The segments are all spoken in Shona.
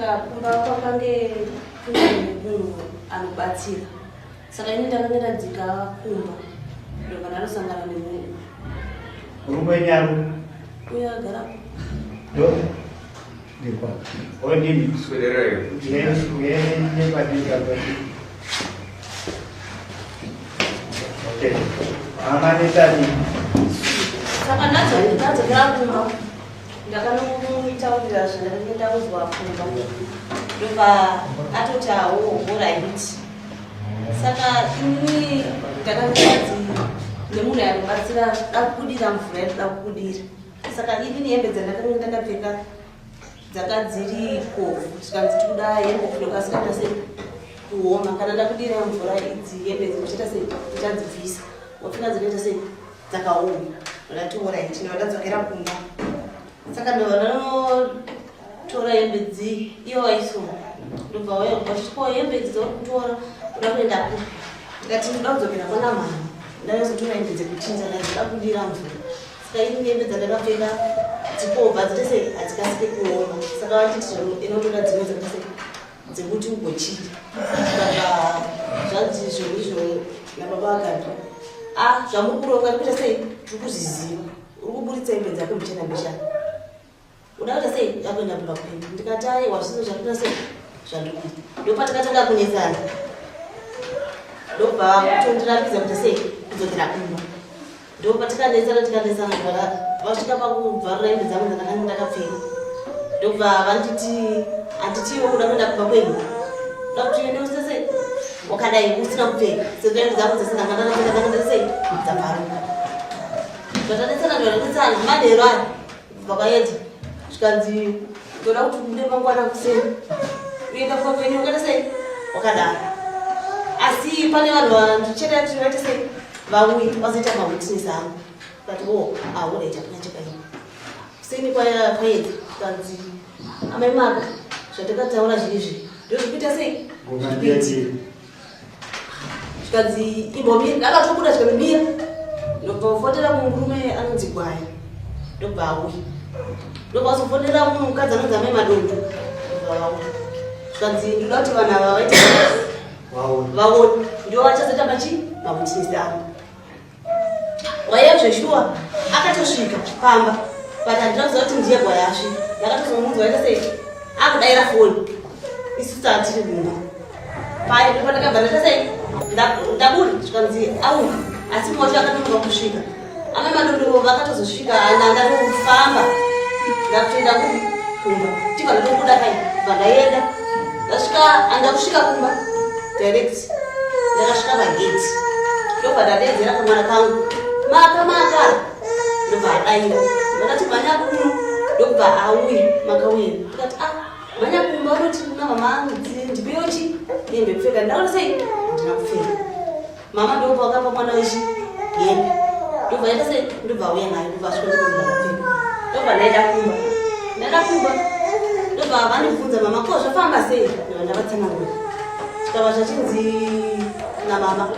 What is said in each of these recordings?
kumba kwakange kune munhu anobatsira. Saka ini ndakangenda dzika kumba ndoka ndanosangana nemunhu. Urumwenyaru Uya agara ndo ndikwa odini swedereyo ngene padika pati. Okay, amane tani saka ndadzokera kumba ndakanomuitaurira zvandakangenda kuzwa kumba ndopa atoti awo oraiti. Saka ini ndakangeadzi nemunhu anobatsira dakudira mvura yedu dakudira. Saka ini nehembe dzandakanga ndakapfeka dzakadziri kofu zvikanzi tikuda hembe kunoka sikaita sei kuoma kana ndakudira mvura idzi hembe dzinochaita sei tichadzibvisa wapfeka dzinoita sei dzakaoma ndatiora ichi ndadzokera kumba. Saka ndanotora hembe dzi iyo waisoma ndobva wachitiko hembe idzi dzauri kutora uda kuenda ku ndikati ndoda kudzokera kwana mama ndanozotora hembe dzekuchinja ndazoda kudira mvura. Saka ini hembe dzandakapfeka dzikobva dzite sei hadzikasike kuoma. Saka vachiti inotoda dzimwe dzakaita sei dzekuti ugochinja. Saka zvanzi izvo nababa akati zvamuri kuronga ndikuita sei tiri kuzviziva uri kuburitsa hembe dzake muchena mbishana uda kuita sei yakuenda kumba kwenu. Ndikati aiwa zviso zvakuita sei zvandikuita ndopa takatanga kunesana ndobva kutondirambidza kuita sei kudzokera kumba. Ndopa tikanesana vasvika pakubvarira hembe dzangu dzandakanga ndakapfeka ndobva vanditi handitiwo kuda kuenda kumba kwenu uda kuti uende usita sei wakadai usina kupfeka sezvo hembe dzangu dzese ndakanga sei dzabvaruka. Zvatadetsana madero aya vakaedza zvikanzi toda kuti ubude mangwana kuseni uenda kumba kwenyu wakaita sei wakadaro. Asi pane vanhu vandicheda kuti vaite sei vauya vazoita mawitness angu kati auraita kuna chakaini kuseni kwaedza zvikanzi amai maka zvatakataura zvinezvi ndozvikuita sei zvikuitika. Zvikanzi imbomira ndakatobuda zvikamimira ndobva kufotera murume anonzi Gwaya ndobva auya ndobva kuzofotera mukadzi anonzi amai Madondo ndobva vauya. Zvikanzi ndoda kuti vanhu ava vaite vaone ndio vachazoita mawitness angu. Gwaya zveshuwa akatosvika pamba but handinoziva kuti ndiye Gwaya asvika. Ndakatozomunzwa waita sei akudaira foni isusu hatiri kumba pai ndipo ndakabva ndaita sei ndabuda zvikanzi auya asi mumwe wacho akanonoka kusvika. Amai Madondo vakatozosvika ndandatofamba ndakutoenda kumba tibva ndatobuda kai bva ndaenda ndasvika handakusvika kumba direct ndakasvika pageti ndobva ndadedzera kamwana kangu maka ndobva adaira ndakati mhanya kuno ndobva auya makauya ndikati mhanya kumba unoti kuna mama angu ndipeyochi hembe kupfeka ndaona sei ndina kupfeka. Mama ndobva wakapa mwana wechi hembe ndobva yaita sei ndobva auya nayo ndobva asvika ndikapfeka ndobva ndaenda kumba ndobva vandibvunza mama ko zvafamba sei ndobva ndavatsanangura chikava zvachinzi namama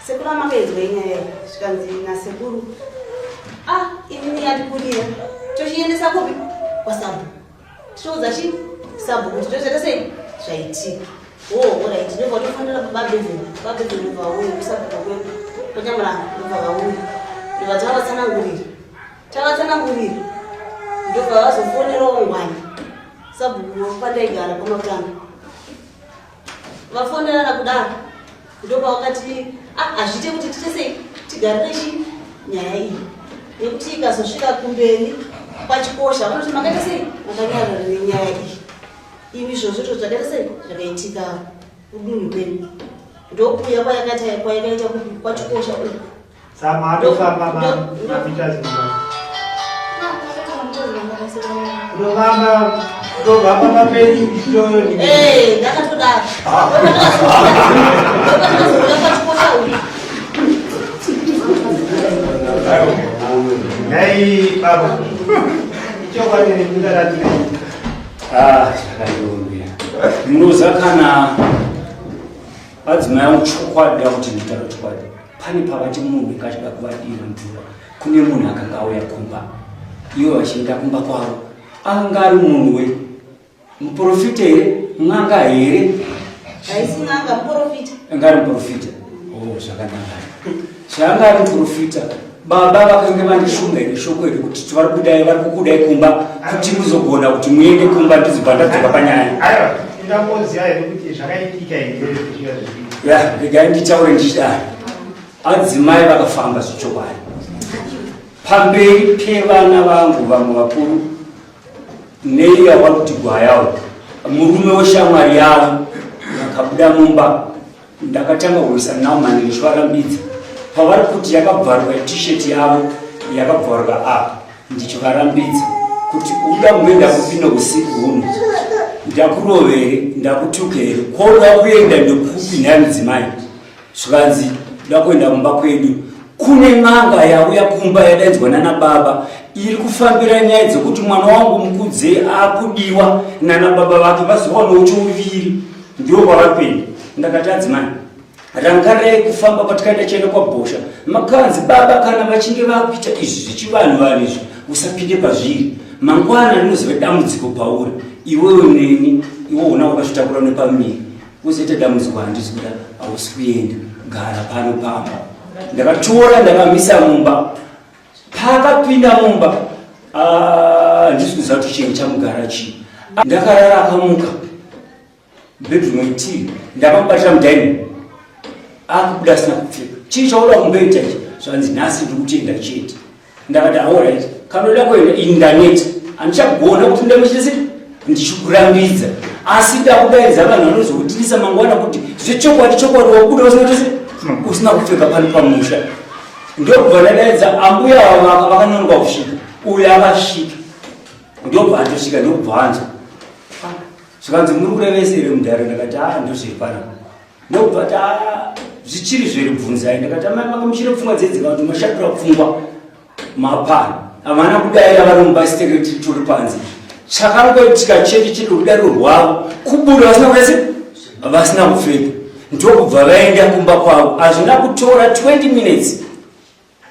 sekuru amakaedzwa inyaya zvikanzi nasekuru inini yatikurira tochiendesa kupi kwasabu tichiudza chi sabu kuti tochaita sei zvaitika oraiti ndobva tofanira babevheni ndobva vauya kusabuka kwedu tonyamuranga ndobva vauya ndobva tavatsanangurira ndobva vazofonerawo Ngwani sabhuku pandaigara pamakutanga vafonerana kudaro ndobva vakati hazviite kuti tiite sei tigarire chi nyaya iyi nekuti ikazosvika kumberi pachikosha vanoti makaita sei makanyarara nenyaya iyi ivi zvozvo zvakaita sei zvakaitika kudunhu kwenu ndokuuya kwayakaita pachikosha uyu samatofamba mapita ndovamba mapeni kuchitoyo ndakatodaro pachikosha uyu nhai baba ichokwadi nekudaratii zvakaiomera munoza kana madzimai muchokwadi da kuti nditaura chokwadi pane pavati munhu ikachida kuvadira mvura kune munhu akanga auya kumba ivo vachienda kumba kwavo anga ari munhuwe muprofita here n'anga here haisi n'anga muprofita ngari muprofita zvakanaka zvanga ari muprofita baba vakange vandishunga ine shoko iri kuti vari kudai vari kukudai kumba kuti muzogona kuti muende kumba ndizobva ndadzoka panyaya aiwa ingamboziva here kuti zvakaitika ya regai nditaure ndichidai adzimai vakafamba zvechokwadi pamberi pevana vangu vamwe vakuru neiya vari kuti gwayawo murume weshamwari yavo vakabuda mumba ndakatanga kuisana navo manirishwarambidza pavari kuti yakabvaruka tisheti yavo yakabvaruka apa ndichivarambidza kuti uda kumboenda kupinda usiku huno ndakurovere ndakutukere koda kuenda nekupi naye mudzimai zvikanzi uda kuenda mumba kwedu kune n'anga yauya kumba yadaidzwa nana baba iri kufambira nyaya dzekuti mwana wangu mukudze akudiwa nana baba vake vazowawo chouviri ndiwo kwavapenda ndakati adzimai rangarai kufamba kwatikaenda chienda kwabhosha makanzi baba kana vachinge vakuita izvi zvechivanhu vanhu izvi usapinde pazviri mangwana rinoziva dambudziko pauri iwewe neni iwe una wakazvitakura nepamiri uzoita dambudziko handisi kuda hausi kuenda gara pano pamba ndakatora ndakamisa mumba pakapinda mumba handisi kuziva kuti chinhu chamugara chii ndakarara akamuka bedroom itiri ndakamubatira mudaini akubuda asina kupfeka chii chauda kumboita ichi zvanzi nhasi ndiri kutenda chete ndakati alright kanoda kuenda ini ndaneta handichagona kuti ndamuchese ndichikurambidza asi ndakudaidza vanhu vanozokutirisa mangwana kuti zvechokwadi wabuda usina kupfeka pano pamusha ndobva ndadaidza ambuya vavo vakanonga kusvika uyo akasvika ndobva andosvika ndobva anza zvikanzi muri kurevesere mudhare ndakati ndozvepana ndobva zvichiri zviri bvunzai ndakati amai makamushire pfungwa dzedzika kuti mashatira pfungwa mapana havana kudaira vari mubasiteketi turi panze chakangoitika chete chiri rudaro rwavo kubuda vasina kupfeka ndokubva vaenda kumba kwavo hazvina kutora 20 minutes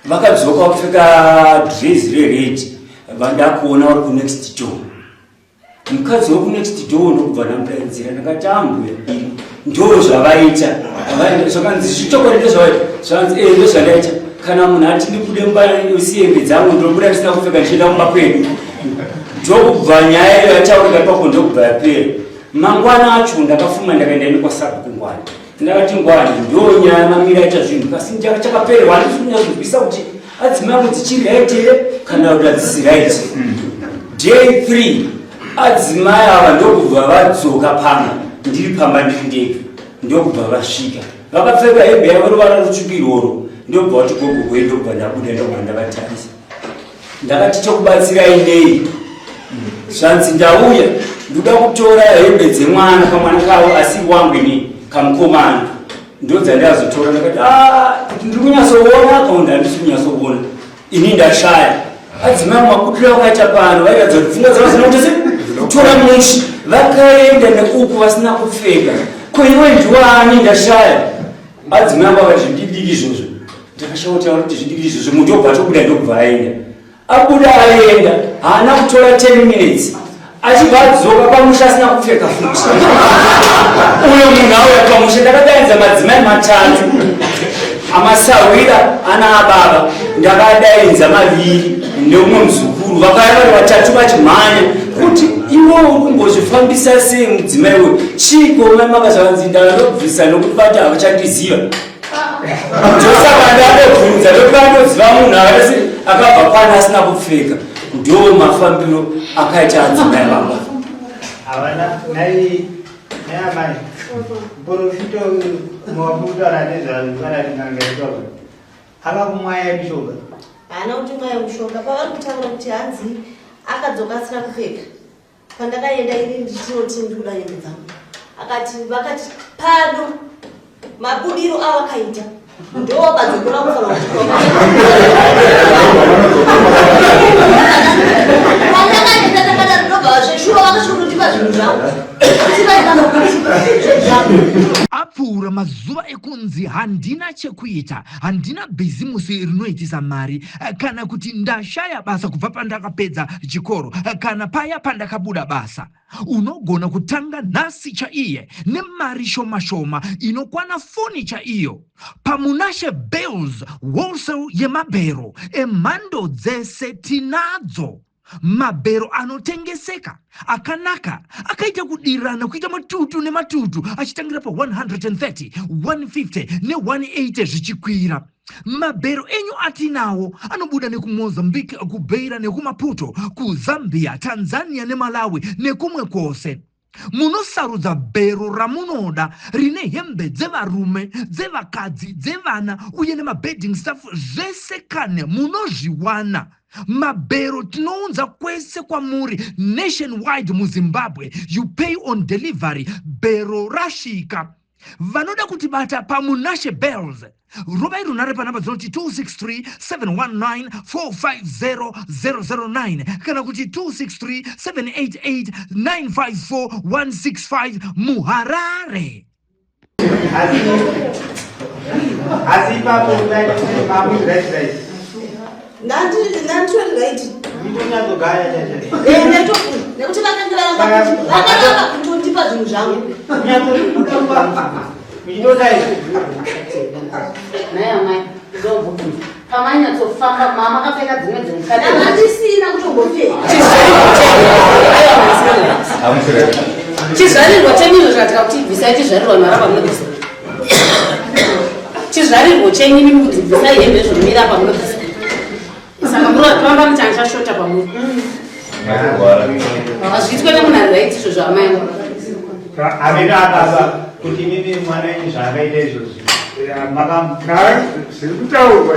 vakadzoka vakapfeka dress reredi vandakuona vari kunext door mukadzi wekunext door ndokubva ndamudaidzira ndakati ambuya ndo zvavaita zvakanzi zvichokwadi ndozvavaita ndozvandaita kana munhu ati ndibude mumba usiyembe dzangu ndobuda ndisina kupfeka ndichienda mumba kwedu ndokubva nyaya iyo yataurika ipapo ndokubva yapera mangwana acho ndakafuma ndakaenda nekwasabuku ngwani ndakati ngwani ndo nyaya mamira aita zvinhu kasi chakapererwa handisi kunyazozwisa kuti adzimai dzichiri right here kana kuti hadzisi right. Day 3 adzimai ava ndokubva vadzoka pamba ndiri pamba ndiri ndega ndokubva vasvika vakapfeka hembe yavo ruvara rutsvukiroro ndobva kuti gogogwe ndobva ndabuda ndobva ndavatarisa ndakati chokubatsirai nei zvanzi ndauya ndoda kutora hembe dzemwana kamwana kavo asi wangu ini kamukomana ndodzandazotora ndakati ndiri kunyatsoona kaunda handisi kunyatsoona ini ndashaya adzimai mabudiro akaita pano vairadza kuti pfungwa dzavo zinoutese kutora mushi vakaenda neuku vasina kupfeka koiwe ndiwani ndashaya adzimai avo vakati zvidiki izvozvo ndakashautaura kuti zvidiki izvozvo muntu obva tobuda ndobva aenda abuda aenda haana kutora 10 minutes achibva adzoka pamusha asina kupfeka futi uyo munhu auya pamusha ndakadaidza madzimai matatu amasawira ana ababa ndakadaidza maviri neumwe muzukuru vakaya vari vatatu vachimhanya kuti iwo uri kumbozvifambisa sei mudzimai we chiko makazvanzi ndandobvisa nokuti vati havachandiziva ndosaka ndandobvunza nokuti vandoziva munhu avese akabva pana asina kupfeka ndo mafambiro akaita adzimai vava havana nai amai muprofita mawakutaura nezvazvanaringangaitwaa akakumwaya mishonga haana kuti mwaya mushonga pavari kutaura kuti hanzi akadzoka asina kupfeka pandakaenda ini ndichinotindura hembe dzangu vakati pano mabudiro avakaita ndo badzokora kufanira kuti pandakaenda ndakada ndobva zveshuva vakashonotipa zvinhu apfuura mazuva ekunzi handina chekuita, handina bhizimusi rinoitisa mari, kana kuti ndashaya basa kubva pandakapedza chikoro, kana paya pandakabuda basa. Unogona kutanga nhasi chaiye nemari shoma shoma inokwana foni chaiyo. Pamunashe Bells wholesale yemabhero emhando dzese tinadzo. Mabhero anotengeseka akanaka akaita kudirana kuita matutu nematutu achitangira pa 130, 150 ne180 zvichikwira. Mabhero enyu atinawo anobuda nekumozambique, kubeira nekumaputo, kuzambia, Tanzania neMalawi nekumwe kwose. Munosarudza bhero ramunoda rine hembe dzevarume, dzevakadzi, dzevana uye nemabedding stuff zvese kane munozviwana. Mabhero tinounza kwese kwamuri nationwide muZimbabwe. You pay on delivery. Bhero rashika. Vanoda kutibata pamunashe Bells. Rubai runare panamba dzinoti 263 719 450 009 kana kuti 263 788 954 165 Muharare. Asipa mamu right. Nanti right. Ndinyato gaya chacha. Nekuti vakanga kutondipa zvinhu zvangu. Nyato Midodai. Naya mai, ndobuki. Pamanya tsofamba mama kapfeka dzimwe dzimukati. Ndisina kutongopfeka. Chizvarirwa chenyu zvakatika kuti bvisai chizvarirwa maraba munobvisa. Chizvarirwa chenyu kuti bvisai hembe zvinomira pamunobvisa. Saka murapamba muchansha shota pamuri. Azvitwe nemunhu right izvo zvamai. Amina baba kuti mimi mwana wenyu zvakaita izvozvo. Makamukara zvirikutaurwa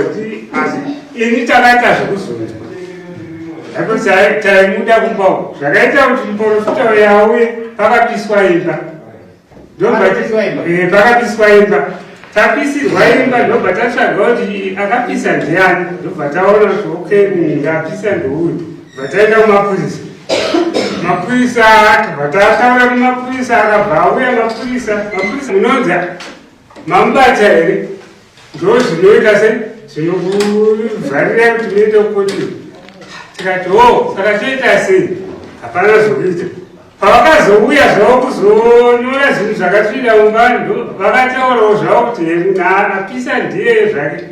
asi ini takaita zvekuzonzwa. Nakuti taimuda kumbawo zvakaita kuti muprofita uyu auye pakapiswa imba. Pakapiswa imba. Tapisirwa imba ndobva tatsvaga kuti akapisa ndiani, ndobva taona kuti okay ngapisa ndouyu. Bva taenda kumapurisa. Mapurisa vatataura kumapurisa akabva auya mapurisa munonza mamubata here ndo zvinoita sei zvinokuvharira kuti muende kukotini. Tikati saka toita sei, hapana zvokuita. Pavakazouya zvavo kuzonyora zvinhu zvakasvida mungani ndo vakataurawo zvavo kuti apisa ndiye zvake.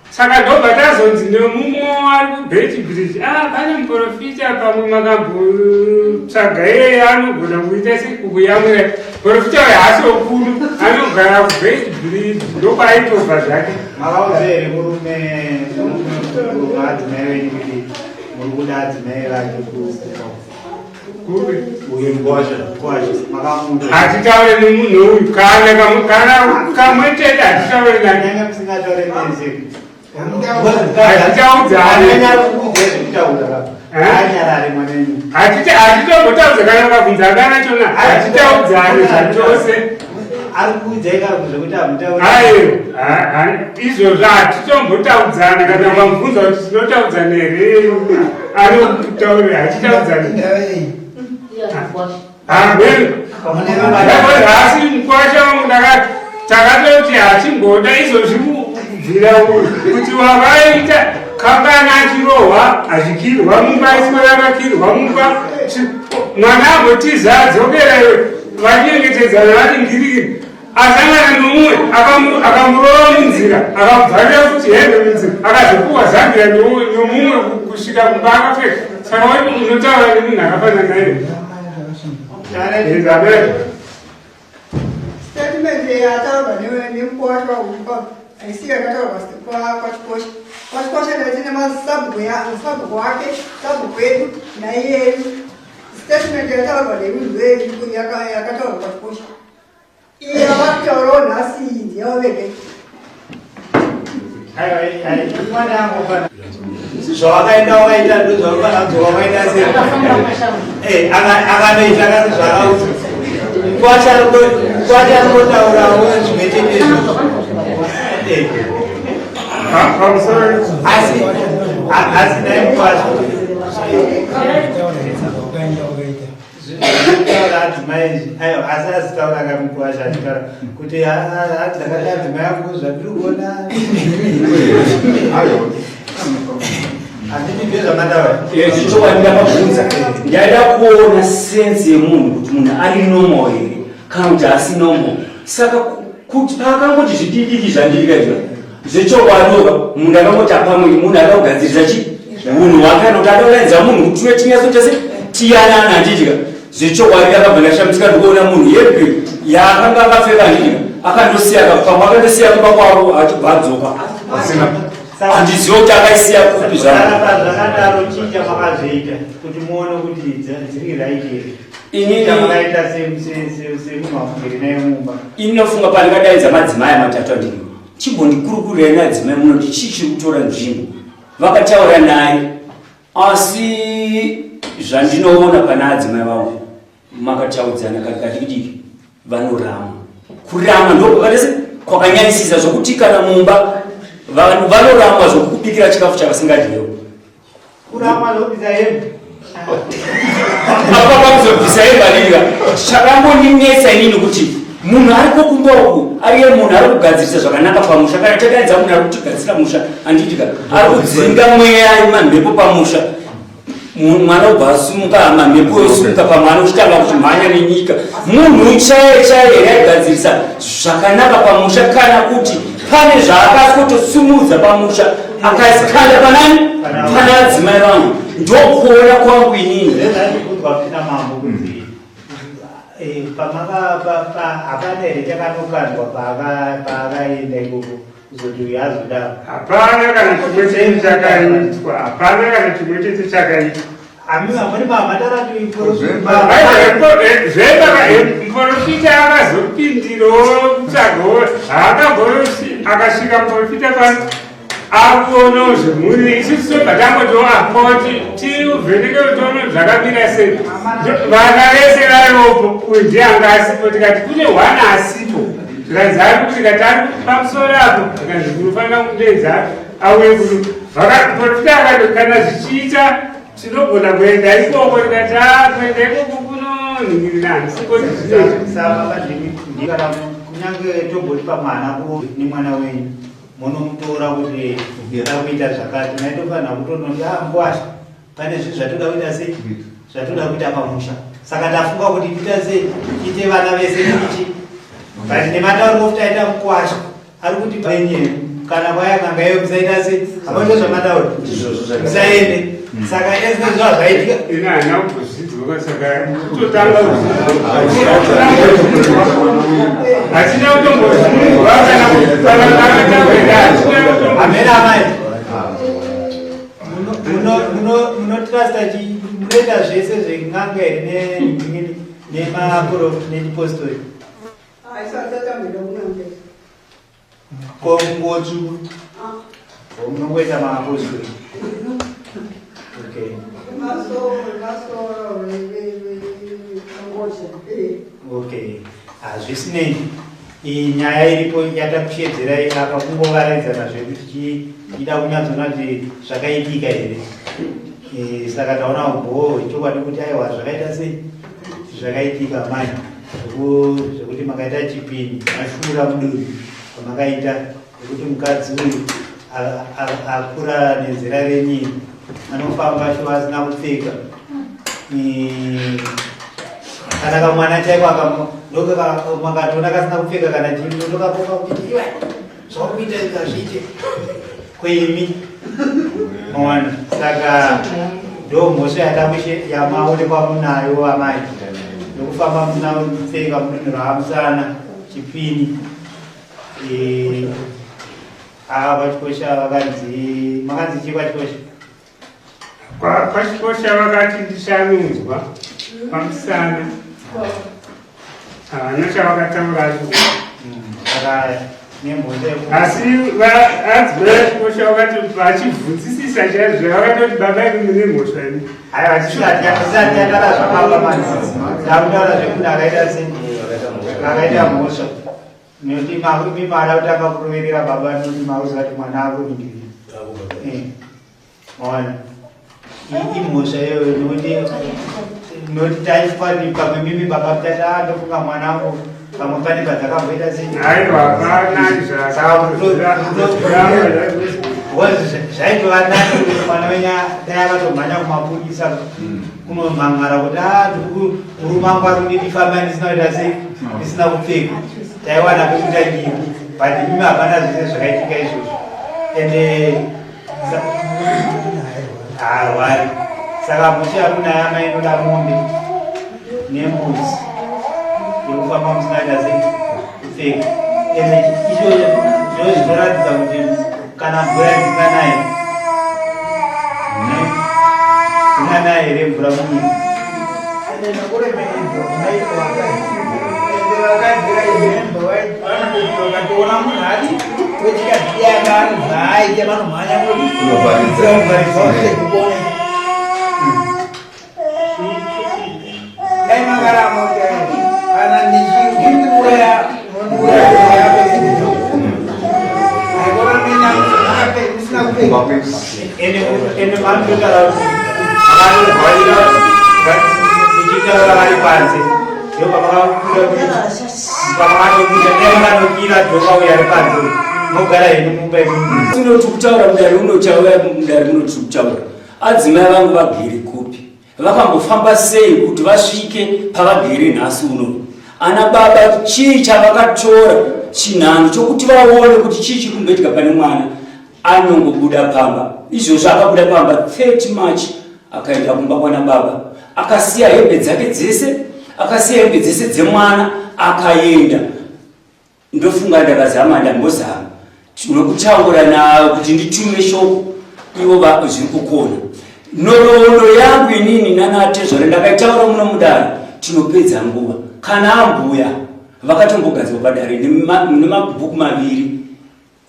Saka ndobva tazonzi nemumwe ari kuBeit Bridge, pane muprofita pamwe makambotsvaga iyeye anogona kuita sekukuyamwira. Muprofita uyu haasokuru anogara kuBeit Bridge ndokwaitobva zvake. Makauza here murume adzimai wenyu kuti muri kuda adzimai vake hatitaure nemunhu uyu kana kamwe chete hatitaure naye. Hatitombotaudza kana vakabvunza akana chona hatitaudzane zvachose. Izvozvo hatitombotaudzana kana vamubvunza kuti tinotaudzana here anokutaurira hatitaudzane. Asi mukwasha wangu takatoti hachimboda izvozvi kubvira kuti wavaita kambani achirohwa achikirwa mumba iswera akakirwa mumba mwana ambotiza adzokera vachengetedzana varingiriri asangana nomumwe akamurova munzira akabvarira kuti hembe munzira akazopuwa zambia nomumwe kusvika kumba akapfeka. Saka unotaura nemunhu akafanana naye. Statement yataurwa nemukwasha waupa aisi yakataurwa kwachikosha. Kwachikosha ndachine masabhuku wake, sabhuku yedu naiyedu. Statement yataurwa nemunhu wedu yakataurwa kwachikosha. Iye vakutaurawo nhasi iyi yavo vege. Zvawakaenda wakaita ndo zvawakana kudzoka wakaita sei. Akanoita kasi zvakauti. Kwacharikotaurawo zvimetendezvo. Asi naye mukwacho. Zvinotaura aiwa asi azitaura akamukwasha achitaura kuti dzakatadzima yangu zvandiri kuona handiti ndizvo zvamataura zvichokwadi ndakabvunza ndaida kuona sense yemunhu kuti munhu ari normal here kana kuti asi normal saka kuti paakangoti zvididiki zvandirikaizva zvechokwadi munhu akangoti apamwe munhu akakugadzirisa chi munhu wakana kuti adauraidza munhu kuti tuve chinyaso chese tiyanana handidika zvechokwadi akabva ndashambidzika ndikuona munhu yepe yaakanga akapfeka handidika akandosiya pamwe akandosiya kumba kwavo achibva adzoka handiziva kuti akaisiya kupi zvakadaro chinja makazoita kuti muone kuti dziri right here makaita semumafungiri naye mumba ini nofunga pandingadaidza madzimai matatu andiri chimbondikurukurirei nadzimai munoti chii chiri kutora nzvimbo vakataura naye asi zvandinoona pana adzimai vavo makataudzana kadiki vanorama kurama ndokwakatese kwakanyanyisisa zvokuti kana mumba vanhu vanoramba zvokukubikira chikafu chavasingadyiwo kurama zobvisa hembe apapa kuzobvisa hembe adika chakambondinetsa inini kuti munhu ari kokumba uku ariye munhu ari kugadzirisa zvakanaka pamusha kana tadaidza munhu ari kutigadzira musha handitika ari kudzinga mweya mamhepo pamusha mwana ubva asumuka mamhepo yosumuka pamwana uchitanga kuchimhanya nenyika munhu chaiye aigadzirisa zvakanaka pamusha kana kuti pane zvaakatotosumudza pamusha akazikanda panani pana adzimai vangu ndokuona kwangu inini zvezandikudzwa kusina mambo kunzi hapana here chakanokandwa paakaenda ikoko kuzoti uyu azoda hapana kana chimwe chete chakaitwa hapana kana chimwe chete chakaitwa amuni muprofita akazopindirawo kutsvagawo akasvika muprofita pano akuonawo zvemuri isusu tobva tangotoapa kuti tivheneke toona zvakamira sei vana vese variwopo uyu ndiye anga asipo tikati kune hwana asipo tikanzi ari kuti tikati ari pamusoro apo tikanzi kunofanira kudedza auye kuno profita akati kana zvichiita tinogona kuenda ikoko tikati kuenda ikoko kunoningirira handisingotizvikana kunyange togoti pamwana nemwana wenyu munomutora kuti ida kuita zvakati maitofanira kutonoti ngwasha pane zvinhu zvatoda kuita sei zvatoda kuita pamusha saka tafunga kuti kuita sei tiite vana vese ichi but nematauro okuti aita mukwasha ari kuti penye kana kwayakanga iyo kusaita sei hapaito zvamatauro kusaende saka ezine zvinhu zvaitika ina hana kuzvidzwa saka kutotanga hatina kutombozvidzwa hamena amai munotrasta munoita zvese zveng'anga here nemapostori kongotu munongoita maapostori okay hazvisinei iyi nyaya iripo yatakushedzerai apa kungovaraidzana zvekuti ida kunyatsona kuti zvakaitika here saka taona kubo chokwadi kuti aiwa zvakaita sei zvakaitika mai zvekuti makaita chipini mashura muduri kwamakaita zvekuti mukadzi uyu akura nezera renyini anofamba sho asina kupfeka kana kamwana chaiko makatoona kasina kupfeka kana chii ndokapoka kuti iwe zvakuita ikazviite kwemi mawana saka ndo mhosva yamaonekwa munayo amai nokufamba muna kupfeka munhu raamusana chipini pachikosha vakanzi makanzi chii pachikosha pachikosha vakati ndishanudzwa pamusana havana chavakataura asi adzivachikosha vakati vachibvunzisisa chaizvo zvavakatoti baba iri mune mhosva ini aitaura zvekuti akaita mhosva nekuti mimada kutanga kuroverera baba noti mauziva kuti mwana akuningirira mawana imhosva iyoyo nekuti noti taifani pamwe mimi baba tata ndofunga mwanangu pamwe pane padzakamboita sei zvaitova nani kuti mwana wenya dai akatomhanya kumapurisa kunomhan'ara kuti murume angu ari kundidifamba ndisina kuita sei ndisina kupfeka taiwana pekuita ndii but mimi hapana zvese zvakaitika izvozvo ende harwari saka muchi hakuna yama inoda mombe nembudzi yekufamba musina kuita sei kupfeka ende izvozvo zvinoratidza kuti kana mvura dzinganaye dzinganaye here mvura munyika vakatoona munhu ati wetikadiyakanzaaite vanomhanya dai makaramo kana ndichiuraya ende manotogara akanirwarira ichitaura vari panze ndopamakakuda nevakanokira dhoka uya ari panze mogara henyu mupa unoti kutaura mudare unochauya mudare munoti kutaura adzimai vangu vagere kupi vakambofamba sei kuti vasvike pavagere nhasi uno ana baba chii chavakatora chinhano chokuti vaone kuti chii chiri kumboitika pane mwana anongobuda pamba izvozvo akabuda pamba 30 March akaenda kumba kwana baba akasiya hembe dzake dzese akasiya hembe dzese dzemwana akaenda ndofunga ndakazama ndambozama tinokutaura nayo kuti nditume shoko ivo zviri kukona nhoroondo yangu inini nanatezvare ndakaitaura muno mudare tinopedza nguva kana ambuya vakatombogadzwa padare nemabhuku maviri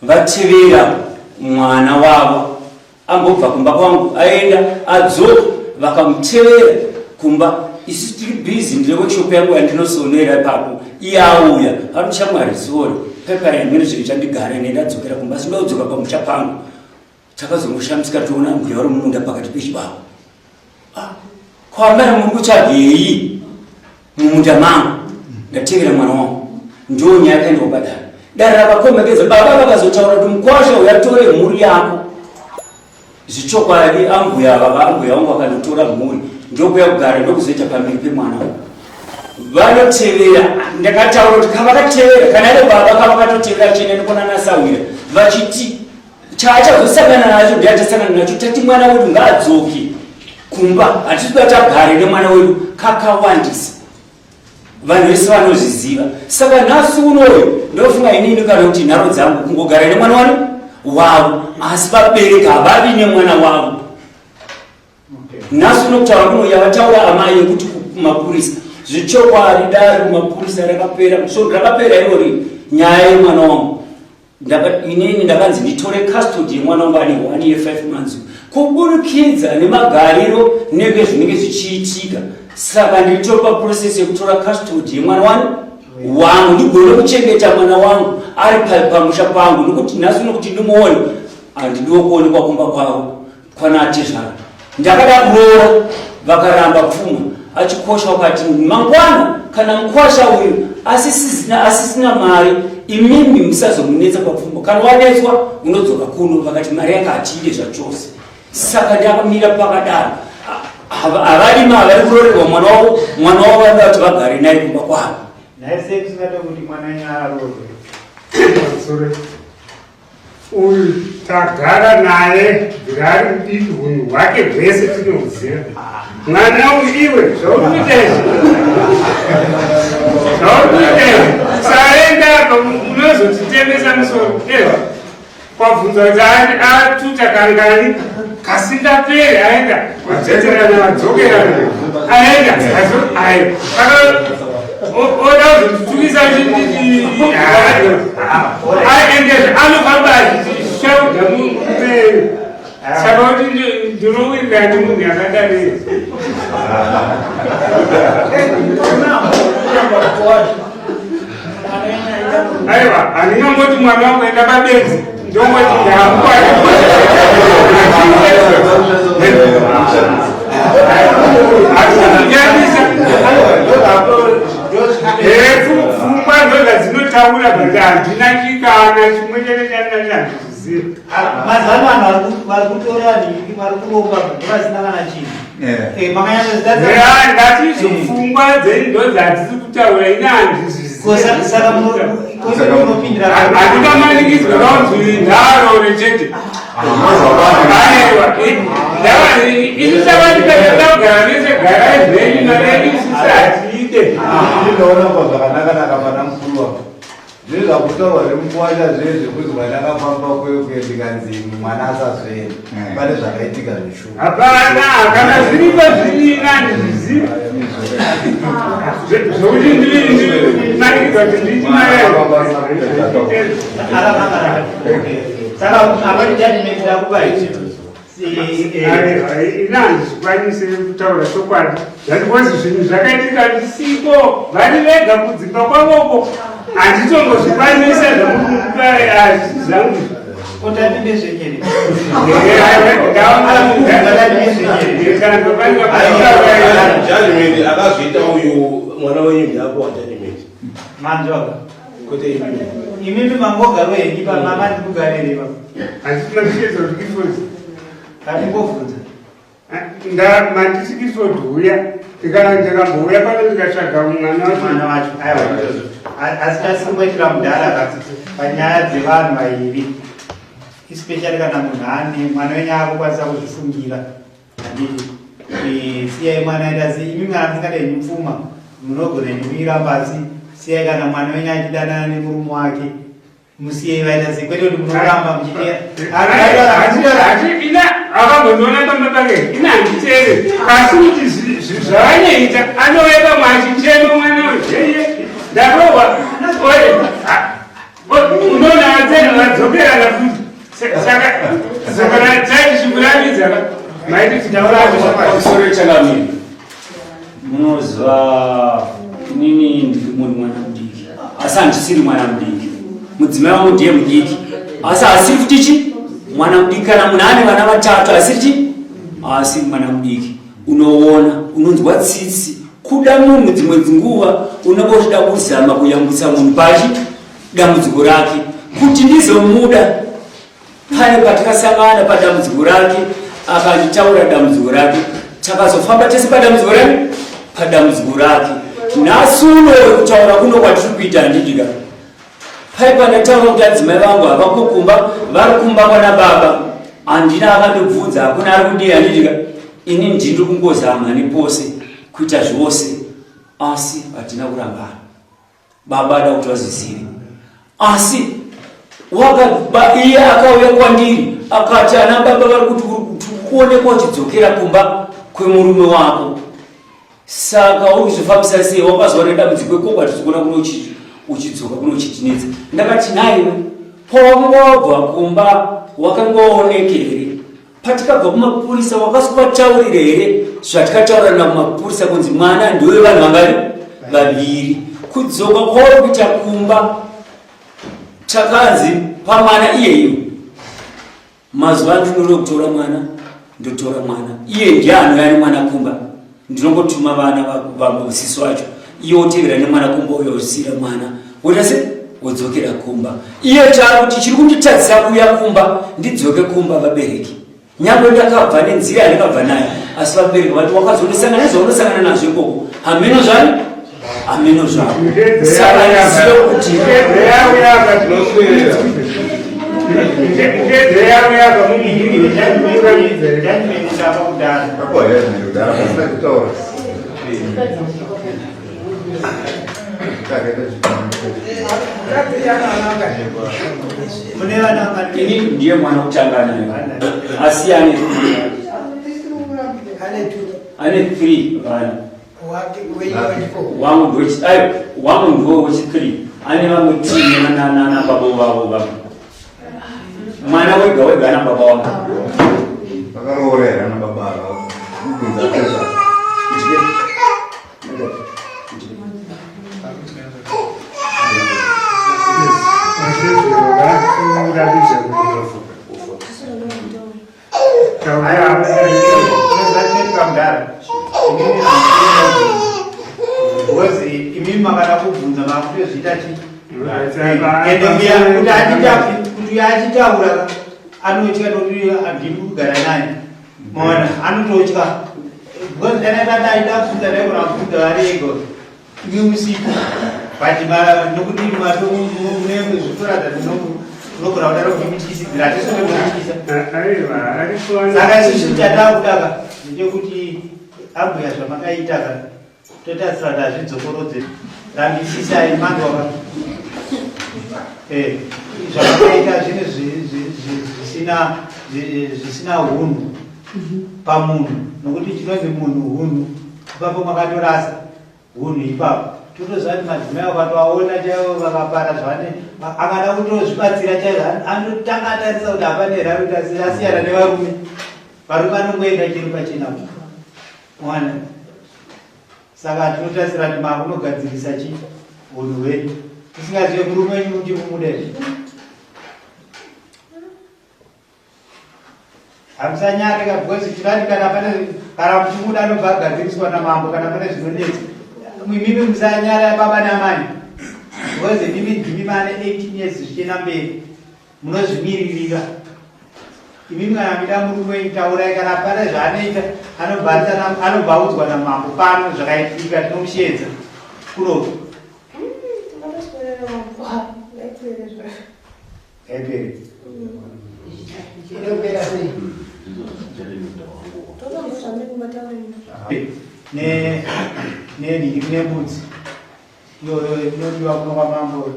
vatevera mwana wavo ambobva kumba kwangu aenda adzoka vakamutevera kumba isi tiri bhizi ndine workshop yangu yandinosonera ipapo iye auya anichamwari sori pepa yamene zvinhu chandigara nendadzokera kumba sindodzoka pamusha pangu takazongoshamisika toona mbuya uri mumunda pakati pechibavo kwamara muri kuchabvei mumunda mangu ndatevera mwana wangu ndonya yakaenda kubadara dare rakakomekeza baba vakazotaura kuti mukwasha uyatore mhuri yako zvichokwadi ambuya vangu vakandotora mhuri ndokuya kugara ndokuzoita pamberi pemwana wangu vanotevera ndakataura kuti kavakatevera kana ane baba kavakatotevera chienda nekonanasawira vachiti chaachazosangana nacho ndiachasangana nacho tati mwana wedu ngaadzoke kumba hatisi tagare nemwana wedu kakawandisa vanhu vese vanozviziva saka nhasi unoyo ndofunga inini kana kuti nharo dzangu kungogara nemwana wavo asi vabereka havavi nemwana wavo nhasi unokutaura kunoya vataura amai yekuti kumapurisa zvichokwadi dare kumapurisa rakapera so rakapera irori nyaya yemwana wangu inini ndakanzi nditore custody yemwana wangu ane 1 year 5 months kuburikidza nemagariro nenge zvinenge zvichiitika saka ndiritori paprocess yekutora custody yemwana wangu ndigone kuchengeta mwana wangu ari pamusha pangu nokuti nhasi nokuti ndimuone handidiwo kuonekwa kumba kwavo kwanatezvaro ndakada kuroora vakaramba pfuma achikosha wakati mangwana kana mukwasha uyu asisina mari imimi musazomunetsa papfumbo kana wanetswa unodzoka kuno vakati mari yanga hatiide zvachose saka ndakamira pakadaro havadi mavari kurorerwa mwana wavo vanoda kuti vagare naye kumba kwavo naise kusingade kuti mwana nyararorwe uyu tagara naye ngari kudiki unhu hwake hwese tinohuziva mwana uyu iwe zvaurikuitezvi saenda unozotitembesa musoro ewa kwabvunza kuti atuta kangani kasingaperi aenda wadzedzerana vadzokerana aenda ayo oda kuzotitukisa aendezve anofamba achishauda mumberi saka kuti ndinowirira ndi munhu yakadare aiwa handingangoti mwana wangu enda pabenzi ndongoti ndamukwa pfungwa dzoga dzinotaura kuti handina chikana chimwe chete chandinazviziva. Mazano vanhu vari kutora nhindi vari kuromba vasina kana chinhu. Ngatizo pfungwa dzenyu ndo dzatisi kutaura ine handizviziva. Handingamanikidzwa kaunzi nharo rechete. Ini tavatikaaugara nesegara zvenyu naredu isisatiite. Ndinoona kwazvakanaka pana mukuru wako. Zviri zvakutaurwa zvemukuwacha zvezve kuti vandakafamba ndikanzi mwana asazveni. Pane zvakaitika zvishoma. Hapana, kana zviripo zviri handizviziva. Zvokuti ndimanikidzwa kuti nditi Saka havati judgment yakupa ina handizvikwanise kutaura chokwadi. Zvatikonzi zvinhu zvakaitika ndisipo vari vega kudzimba kwavoko. Handitongozvikwanisa zvangu utati nezvenyere. Judgment akazviita uyu mwana wenyu ndako wajudgment. Manzoka. Kote imimi mangogaro hengi pamama ndikugarire pa. Handisina kuchedza kuti kifozi. Kandingobvunza. Mandisi kifozi uya. Ndakambouya pano ndikatsvaga mwana wacho. Asi tasingwetera mudhara panyaya dzevanhu vairi. Especially kana munhu ane mwana wenyu akukwanisa kuzvifungira. Handiti siyai mwana aita sei imi mwana musingadaini mupfuma munogona kuwira pasi. Siyai kana mwana wenyu achidanana nemurume wake. Musiyei vaita sei kwete kuti munoramba muchitera. Ina akambondiona pamba pake ina handiteere asi kuti zvavanyaita anoveka mwachichema mwana wezveye ndarohwa unoona adzena vadzokerana futi saka taichikuramidza maiti tidauramusoro changamiri munoziva inini ndiri munhu mwana mudiki asi handisiri mwana mudiki mudzimai wangu ndiye mudiki asi asiri futi chi mwana mudiki kana munhu ane vana vatatu asiri chi asiri mwana mudiki unoona unonzwa tsitsi kuda munhu dzimwe dzinguva unenge uchida kuzama kuyambutsa munhu pachi dambudziko rake kuti ndizomuda pane patakasangana padambudziko rake akanditaura dambudziko rake takazofamba tese padambudziko rake nhasi uno kutaura kuno kwatiri kuita handidika paipandataura kuti adzimai vangu havakukumba vari kumba kwana baba handina akandobvunza hakuna ari kudii handidika ini ndiri kungozama nepose kuita zvose asi hatina kurambana baba ada kuti vazizive asi iye akauya kwandiri akati ana baba vari kuti kuonekwa uchidzokera kumba kwemurume wako saka uri kuzvifambisa sei wakazoona dambudziko kwatizikuona kuno uchidzoka kuno uchitinetsa ndakati naiwe pawangobva kumba wakangooneke here patikabva kumapurisa wakasopataurire here zvatikataurana kumapurisa kunzi mwana ndiwe vanhu vangari vaviri kudzoka kwauri kuita kumba takanzi pamwana iyeyo mazuva ndinode kutora mwana ndotora mwana iye ndiye anouya nemwana kumba ndinongotuma vana vamusisi wacho iye otevera nemwana kumba uyo usira mwana woita se wodzokera kumba iye taari kuti chiri kunditadzisa kuuya kumba ndidzoke kumba vabereki nyangwe ndakabva nenzira yandakabva nayo asi vabereki vati wakazondosangana nezvaunosangana nazvo ikoko hameno zvani hameno zvavo saka ndizive kuti ini ndiye mwana kutanga nayo asi ane 3 vana wangu ndo wechi3 ane vamwe 10 na baba vavo vamwe mwana wega wega na baba wangu vakaroorera na baba vavo Kamdara. makutozviita chi kuti achitaura anotya tokuti handiri kugara naye maona anototya because danatadaida kufunda daigona kufunda vari ego imi usiku but nokuti mune zvikora zvatinogona kudaro kumityisidzira tisotomityisa saka isusu chataa kudaka ndechekuti abhuya zvamakaitaka totarisira kuti hazvidzokorodze rambisisai mandwaka zvamakaita zvinhu zvisina hunhu pamunhu nokuti chinonzi munhu hunhu ipapo makatorasa hunhu ipapo totoziva kuti madzimai vakatoaona chaivo vakapara zvane akada kutozvibatsira chaizvo anotanga atarisa kuti hapane raroti asiyana nevarume varume anongoenda chiri pachenapo mwana saka tinotarisira kuti makunogadzirisa chi hunhu hwedu tisingazive murume wenyu kuti mumudei hamusanyarika because chivati kana muchimuda anobva agadziriswa namambo kana pane zvinonetsa mimi musanyara baba namai because mimi ndimi mane 18 years zvichienda mberi munozvimiririra imimi kana mida murume wenyu taurai kana pane zvaanoita anobvaudzwa namambo pano zvakaitika tinomushedza kuroko epere nenhiri nembudzi iyoyo inodiwa kuno kwamambo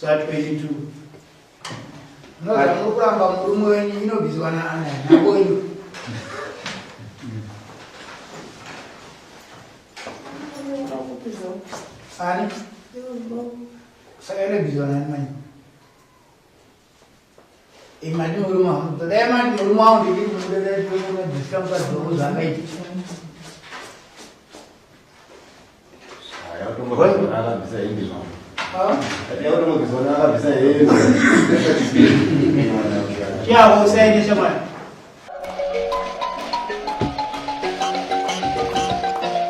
sa 22 nokuramba murume wenyu inobviswa nako wenyu ani saka inobviswa nani manyi imani murume wangu todai mati murume wangu ndiri kumudedaiunobvisira mukadzi wangu zvaakaiti chiavo usaendesha mwana